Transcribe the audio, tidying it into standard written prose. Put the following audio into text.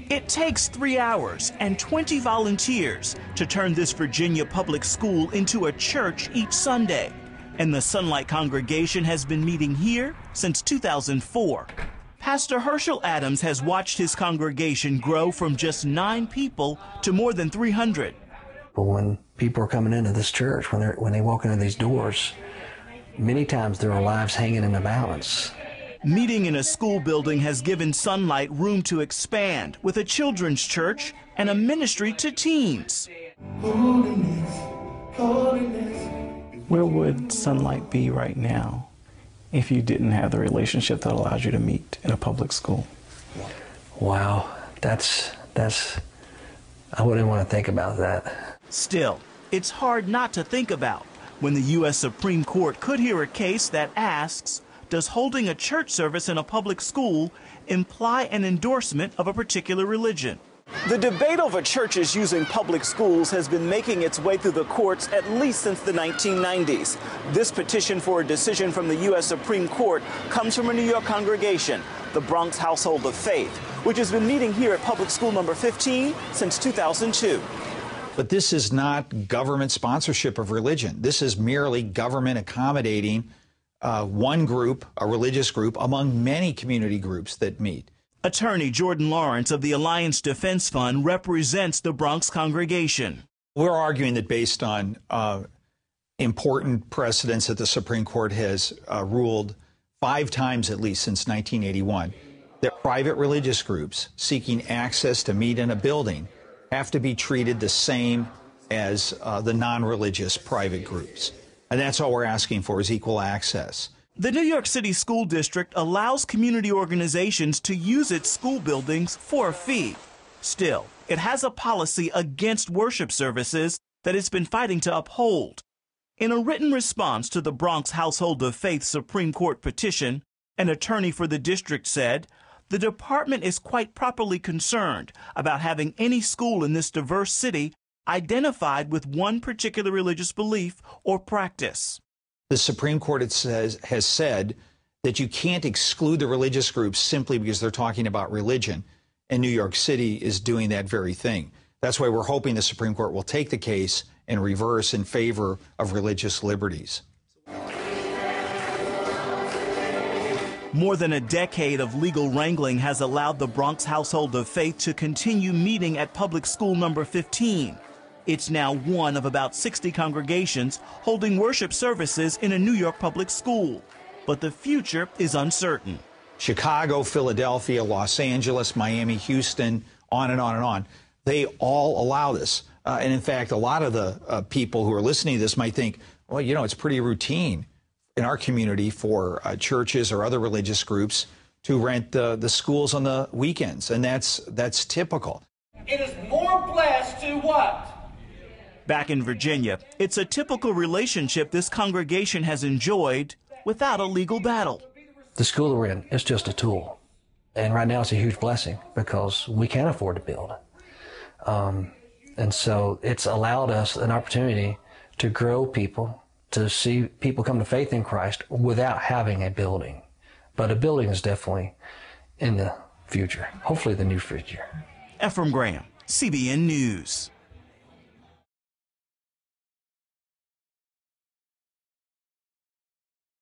It takes 3 hours and 20 volunteers to turn this Virginia public school into a church each Sunday. And the Sunlight congregation has been meeting here since 2004. Pastor Herschel Adams has watched his congregation grow from just 9 people to more than 300. But when people are coming into this church, when they walk into these doors, many times there are lives hanging in the balance. Meeting in a school building has given Sunlight room to expand with a children's church and a ministry to teens. Holiness, holiness. Where would Sunlight be right now if you didn't have the relationship that allows you to meet in a public school? Wow, that's I wouldn't want to think about that. Still, it's hard not to think about when the U.S. Supreme Court could hear a case that asks, does holding a church service in a public school imply an endorsement of a particular religion? The debate over churches using public schools has been making its way through the courts at least since the 1990s. This petition for a decision from the U.S. Supreme Court comes from a New York congregation, the Bronx Household of Faith, which has been meeting here at public school number 15 since 2002. But this is not government sponsorship of religion. This is merely government accommodating one group, a religious group, among many community groups that meet. Attorney Jordan Lawrence of the Alliance Defense Fund represents the Bronx congregation. We're arguing that based on important precedents that the Supreme Court has ruled 5 times at least since 1981, that private religious groups seeking access to meet in a building have to be treated the same as the non-religious private groups. And that's all we're asking for, is equal access. The New York City School District allows community organizations to use its school buildings for a fee. Still, it has a policy against worship services that it's been fighting to uphold. In a written response to the Bronx Household of Faith Supreme Court petition, an attorney for the district said, the department is quite properly concerned about having any school in this diverse city identified with one particular religious belief or practice. The Supreme Court has said that you can't exclude the religious groups simply because they're talking about religion, and New York City is doing that very thing. That's why we're hoping the Supreme Court will take the case and reverse in favor of religious liberties. More than a decade of legal wrangling has allowed the Bronx Household of Faith to continue meeting at public school number 15. It's now one of about 60 congregations holding worship services in a New York public school. But the future is uncertain. Chicago, Philadelphia, Los Angeles, Miami, Houston, on and on and on. They all allow this. And in fact, a lot of the people who are listening to this might think, well, you know, it's pretty routine in our community for churches or other religious groups to rent the schools on the weekends. And that's typical. It is more blessed to what? Back in Virginia, it's a typical relationship this congregation has enjoyed without a legal battle. The school that we're in is just a tool. And right now it's a huge blessing because we can't afford to build. And so it's allowed us an opportunity to grow people, to see people come to faith in Christ without having a building. But a building is definitely in the future, hopefully the new future. Ephraim Graham, CBN News.